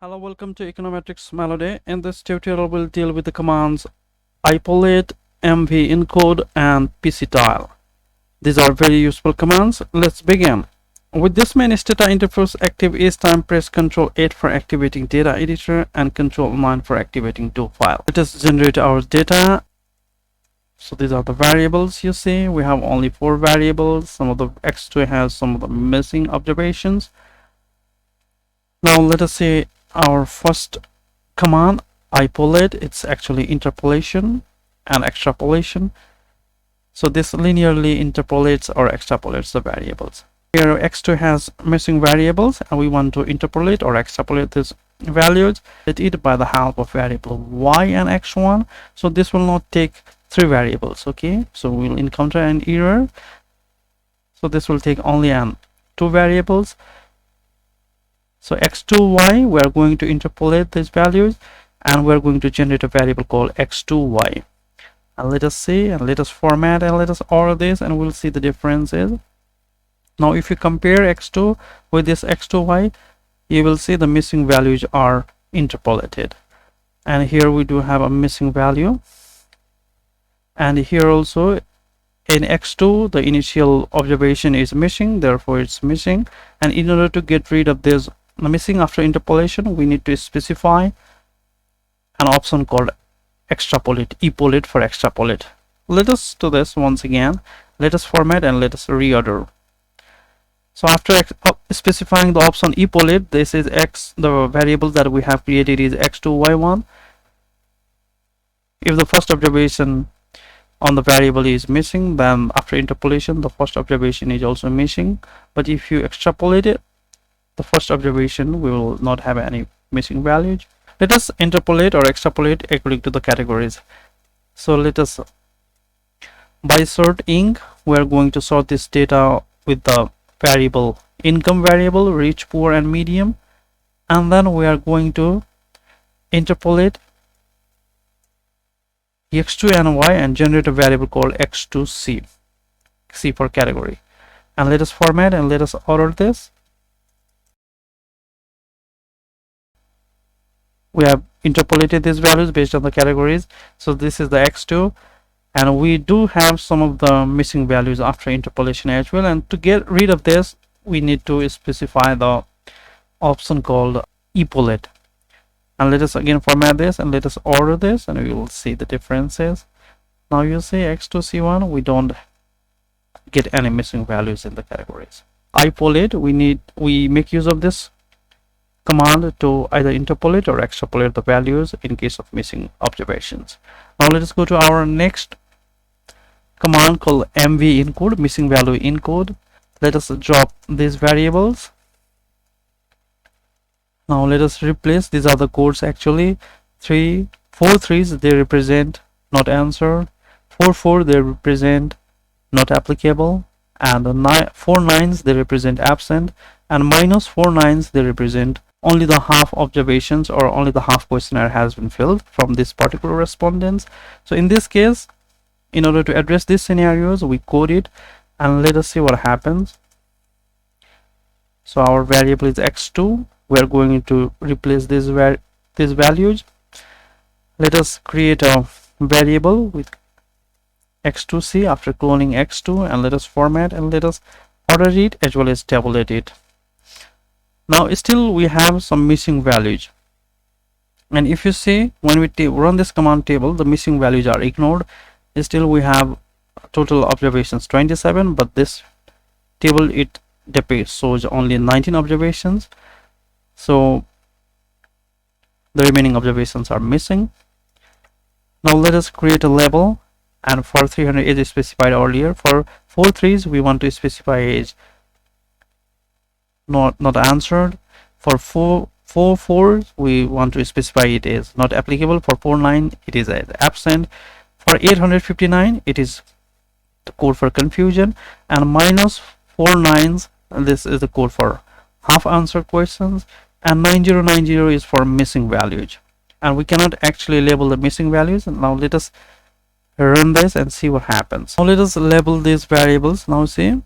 Hello, welcome to Econometrics Melody. In this tutorial, we'll deal with the commands ipolate, mvencode, and pctile. These are very useful commands. Let's begin. With this main Stata interface active each time, press Ctrl 8 for activating data editor and Ctrl 9 for activating do file. Let us generate our data. So these are the variables you see. We have only 4 variables. Some of the x2 has some of the missing observations. Now let us see our first command ipolate. It's actually interpolation and extrapolation. So this linearly interpolates or extrapolates the variables. Here x2 has missing variables and we want to interpolate or extrapolate these values. Let it by the help of variable y and x1. So this will not take 3 variables. Okay, so we'll encounter an error. So this will take only 2 variables. So x2y, we are going to interpolate these values and we're going to generate a variable called x2y. And let us see and let us format and let us order this and we'll see the differences. Now if you compare x2 with this x2y, you will see the missing values are interpolated. And here we do have a missing value. And here also in x2, the initial observation is missing, therefore it's missing. And in order to get rid of this missing after interpolation, we need to specify an option called extrapolate, epolate for extrapolate. Let us do this once again. Let us format and let us reorder. So after specifying the option epolate, this is x, the variable that we have created is x2 y1. If the first observation on the variable is missing, then after interpolation the first observation is also missing. But if you extrapolate it, the first observation we will not have any missing values. Let us interpolate or extrapolate according to the categories. So let us bysort inc. We are going to sort this data with the variable income variable, rich, poor, and medium, and then we are going to interpolate x2 and y and generate a variable called x2c, c for category. And let us format and let us order this. We have interpolated these values based on the categories. So this is the x2 and we do have some of the missing values after interpolation as well. And to get rid of this, we need to specify the option called epolate. And let us again format this and let us order this and we will see the differences. Now you see x2c1, we don't get any missing values in the categories. Ipolate, we make use of this command to either interpolate or extrapolate the values in case of missing observations. Now let us go to our next command called mvencode, missing value encode. Let us drop these variables. Now let us replace, these are the codes actually. 4 3s, they represent not answered. 4 4, they represent not applicable. And 4 9s, they represent absent. And minus 4 9s, they represent only the half observations or only the half questionnaire has been filled from this particular respondents. So in this case, in order to address these scenarios, we code it and let us see what happens. So our variable is x2. We are going to replace these values. Let us create a variable with x2c after cloning x2 and let us format and let us order it as well as tabulate it. Now still we have some missing values, and if you see when we run this command table, the missing values are ignored. Still we have total observations 27, but this table it shows only 19 observations, so the remaining observations are missing. Now let us create a label, and for 300 age is specified earlier. For 4 3s we want to specify age not answered. For 4 4s we want to specify it is not applicable. For 4 9 it is absent. For 859 it is the code for confusion, and minus 4 9s, and this is the code for half answered questions, and 9090 is for missing values. And we cannot actually label the missing values. And now let us run this and see what happens. Now let us label these variables. Now see,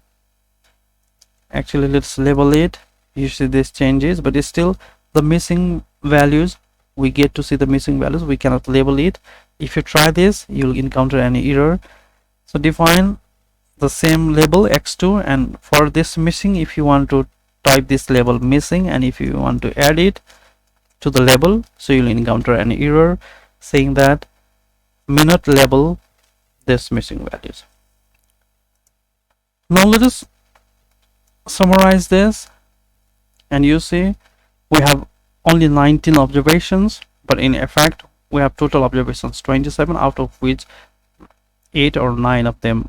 actually let's label it. You see this changes, but it's still the missing values, we get to see the missing values, we cannot label it. If you try this, you'll encounter any error. So define the same label x2, and for this missing, if you want to type this label missing, and if you want to add it to the label, so you'll encounter an error saying that may not label this missing values. Now let us summarize this, and you see we have only 19 observations, but in effect we have total observations 27, out of which 8 or 9 of them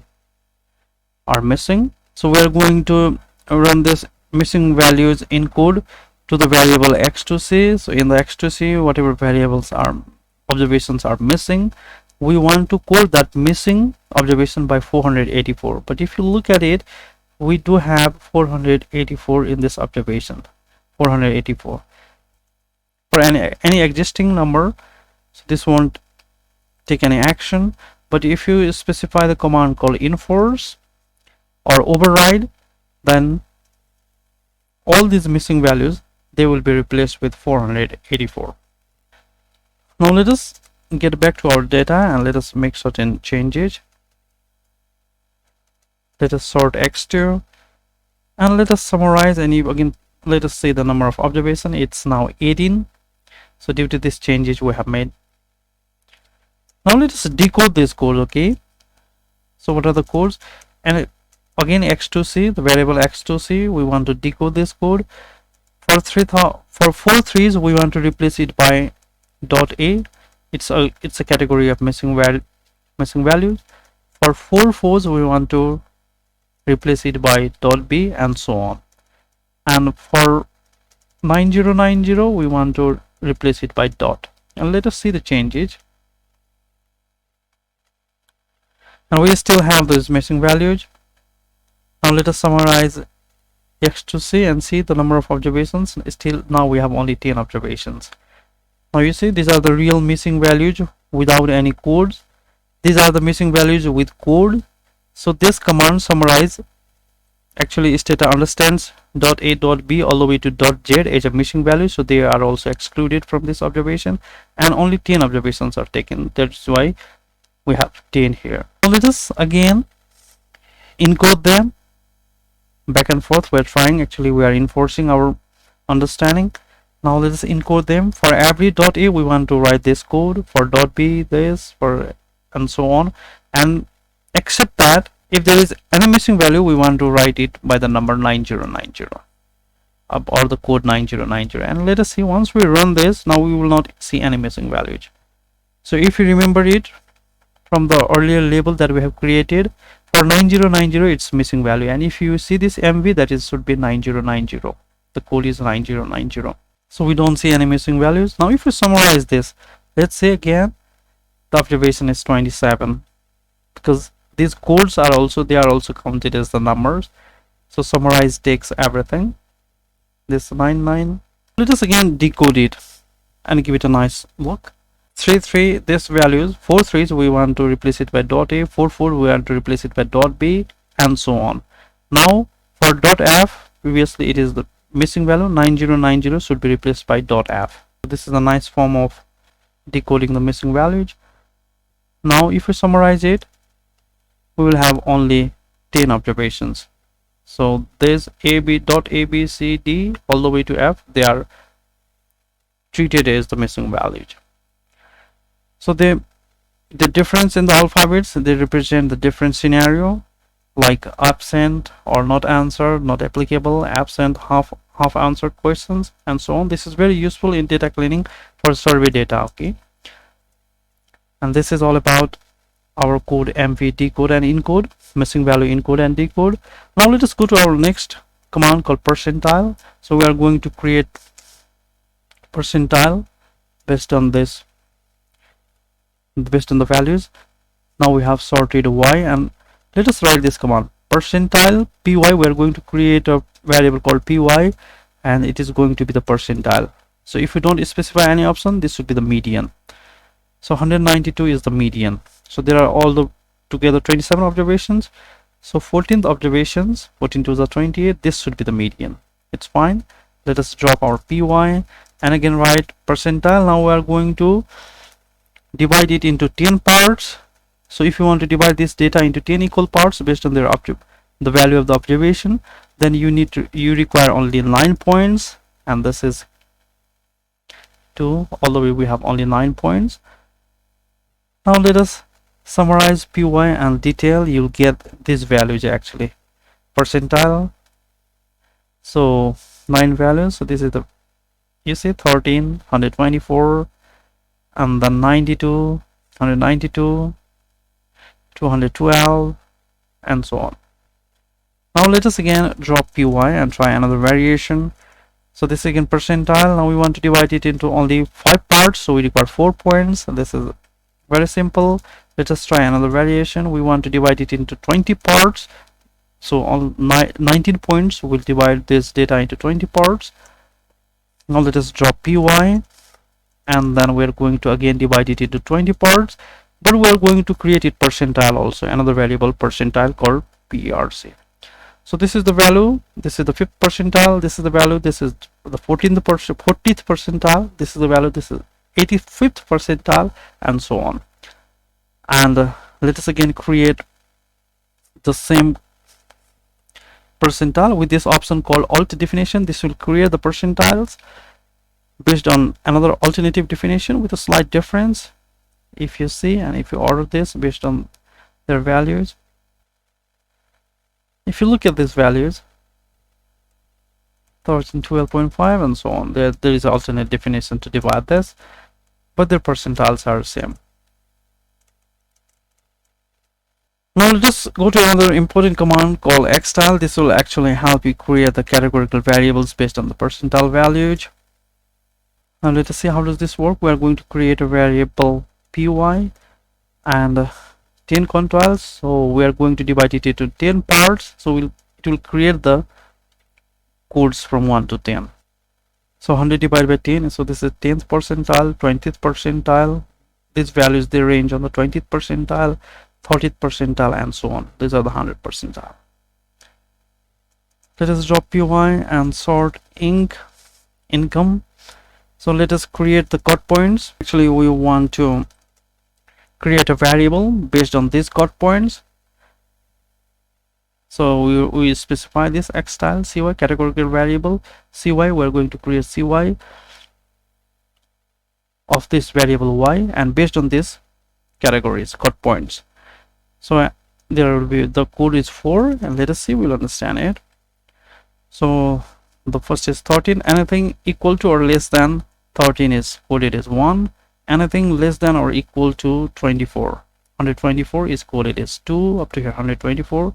are missing. So we are going to run this missing values encode to the variable x2c. So in the x2c, whatever variables are observations are missing, we want to code that missing observation by 484. But if you look at it, we do have 484 in this observation, 484 for any existing number, so this won't take any action. But if you specify the command called enforce or override, then all these missing values, they will be replaced with 484. Now let us get back to our data and let us make certain changes. Let us sort x2 and let us summarize, and again let us see the number of observation. It's now 18. So due to these changes we have made. Now let us decode this code. Okay, so what are the codes? And again x2c, the variable x2c, we want to decode this code. For 4 threes we want to replace it by .a. It's a category of missing values. For 4 fours we want to replace it by .b, and so on. And for 9090 we want to replace it by dot. And let us see the changes. And we still have those missing values. Now let us summarize x2c and see the number of observations. Still now we have only 10 observations. Now you see these are the real missing values without any codes. These are the missing values with code. So this command summarize, actually Stata understands .a, .b all the way to .z as a missing value, so they are also excluded from this observation, and only 10 observations are taken. That's why we have 10 here. Now let us again encode them back and forth. We're trying, actually we are enforcing our understanding. Now let us encode them. For every .a we want to write this code, for .b this, for and so on. And except that if there is any missing value, we want to write it by the number 9090 or the code 9090. And let us see, once we run this, now we will not see any missing values. So if you remember it from the earlier label that we have created, for 9090 it's missing value, and if you see this mv, that is should be 9090. The code is 9090. So we don't see any missing values. Now if we summarize this, let's say again the observation is 27, because these codes are also, they are also counted as the numbers. So summarize takes everything. This 99. Let us again decode it and give it a nice look. 3 this values, 4 threes we want to replace it by .a, 4 we want to replace it by .b, and so on. Now for .f, previously it is the missing value, 9090 should be replaced by .f. This is a nice form of decoding the missing values. Now if we summarize it, we will have only 10 observations. So there's a b c d all the way to f, they are treated as the missing values. So the difference in the alphabets, they represent the different scenario, like absent or not answered, not applicable, absent, half answered questions, and so on. This is very useful in data cleaning for survey data. Okay, and this is all about our code mvdecode and encode, missing value encode and decode. Now let us go to our next command called percentile. So we are going to create percentile based on this, based on the values. Now we have sorted y, and let us write this command percentile py. We are going to create a variable called py, and it is going to be the percentile. So if we don't specify any option, this should be the median. So 192 is the median. So there are all the together 27 observations. So 14th observations, 14 to the 28, this should be the median. It's fine. Let us drop our py, and again write percentile. Now we are going to divide it into 10 parts. So if you want to divide this data into 10 equal parts based on the value of the observation, then you require only 9 points, and this is 2. All the way we have only 9 points. Now let us summarize py and detail. You'll get these values actually. Percentile, so 9 values. So this is the, you see, 13, 124, and then 92, 192, 212, and so on. Now let us again drop py and try another variation. So this is again percentile. Now we want to divide it into only 5 parts, so we require 4 points. This is very simple. Let us try another variation. We want to divide it into 20 parts, so on 19 points we'll divide this data into 20 parts. Now let us drop py, and then we're going to again divide it into 20 parts, but we're going to create it percentile also, another variable percentile called perc. So this is the value, this is the 5th percentile, this is the value, this is the 40th percentile, this is the value, this is 85th percentile, and so on. And let us again create the same percentile with this option called alt definition. This will create the percentiles based on another alternative definition with a slight difference, if you see, and if you order this based on their values. If you look at these values, 12.5 and so on, there is an alternate definition to divide this, but their percentiles are the same. Now let's go to another important command called xtile. This will actually help you create the categorical variables based on the percentile values. Now let us see how does this work. We are going to create a variable py and 10 quantiles. So we are going to divide it into 10 parts. So it will create the codes from 1 to 10. So 100 divided by 10. So this is 10th percentile, 20th percentile. These values, they range on the 20th percentile, 30th percentile, and so on. These are the 100th percentile. Let us drop py and sort income. So let us create the cut points. Actually, we want to create a variable based on these cut points. So we specify this xtile cy categorical variable cy. We're going to create cy of this variable y, and based on this categories cut points. So there will be, the code is 4, and let us see, we'll understand it. So the first is 13. Anything equal to or less than 13 is coded as 1. Anything less than or equal to 24, 124 is coded as 2, up to here 124.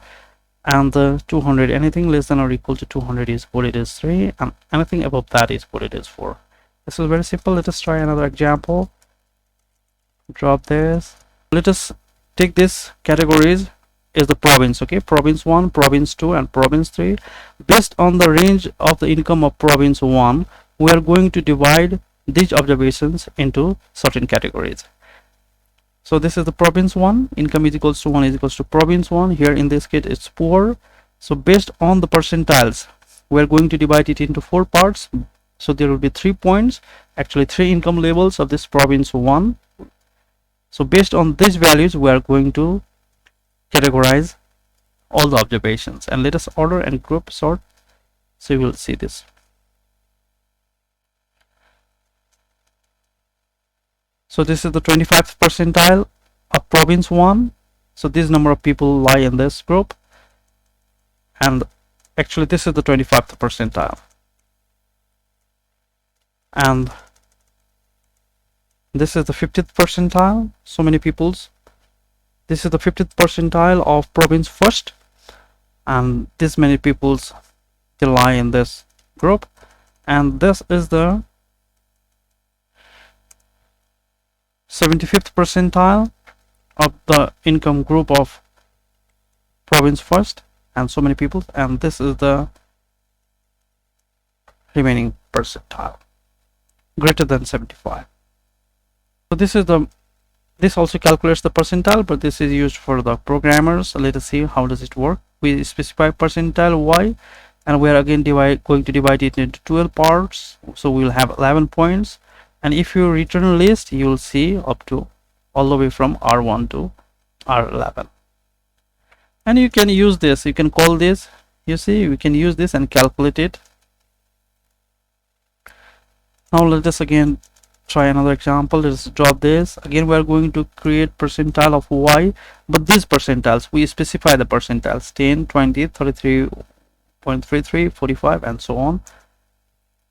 And the 200, anything less than or equal to 200 is coded as 3, and anything above that is coded as 4. This is very simple. Let us try another example. Drop this. Let us take this categories is the province. Okay, province 1, province 2, and province 3. Based on the range of the income of province 1, we are going to divide these observations into certain categories. So this is the province 1, income is equals to 1 is equals to province 1. Here in this case it's poor. So based on the percentiles, we are going to divide it into 4 parts. So there will be 3 points, actually 3 income levels of this province 1. So based on these values, we are going to categorize all the observations, and let us order and group sort, so you will see this. So this is the 25th percentile of province 1. So this number of people lie in this group, and actually this is the 25th percentile, and this is the 50th percentile, so many peoples. This is the 50th percentile of province 1st, and this many peoples, they lie in this group. And this is the 75th percentile of the income group of province 1st, and so many people, and this is the remaining percentile greater than 75. So this is the, this also calculates the percentile, but this is used for the programmers. So let us see how does it work. We specify percentile y, and we are again going to divide it into 12 parts, so we will have 11 points. And if you return a list, you will see up to all the way from R1 to R11. And you can use this, you can call this, you see, we can use this and calculate it. Now let us again try another example. Let's drop this. Again, we are going to create percentile of y, but these percentiles, we specify the percentiles 10, 20, 33.33, 45, and so on.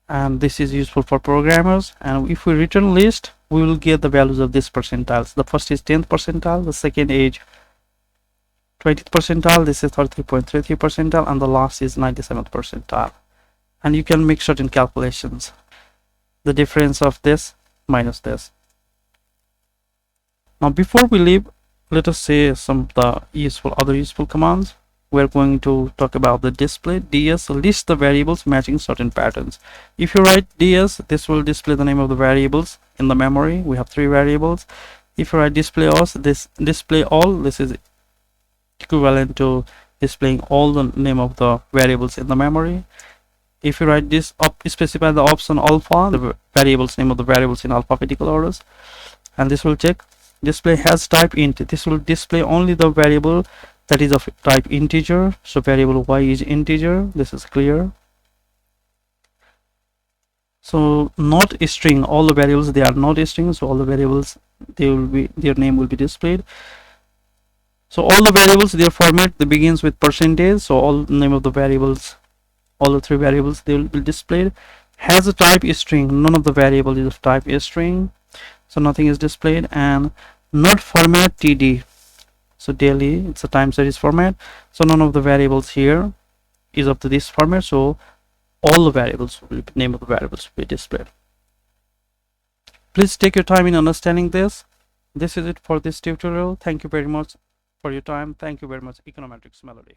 And this is useful for programmers. And if we return list, we will get the values of these percentiles. The first is 10th percentile, the second is 20th percentile, this is 33.33 percentile, and the last is 97th percentile. And you can make certain calculations, the difference of this minus this. Now before we leave, let us say some of the other useful commands. We're going to talk about the display. ds lists the variables matching certain patterns. If you write ds, this will display the name of the variables in the memory. We have 3 variables. If you write display all, this is equivalent to displaying all the name of the variables in the memory. If you write this up, specify the option alpha, the variables name of the variables in alphabetical orders, and this will check display has type int. This will display only the variable that is of type integer, so variable y is integer. This is clear. So not a string, all the variables, they are not a string, so all the variables, they will be, their name will be displayed. So all the variables, their format, they begins with percentage, so all name of the variables, all the 3 variables, they will be displayed. Has a type string, none of the variable is of type string, so nothing is displayed. And not format td, so daily, it's a time series format, so none of the variables here is up to this format, so all the variables will be, name of the variables will be displayed. Please take your time in understanding this. This is it for this tutorial. Thank you very much for your time. Thank you very much, Econometrics Melody.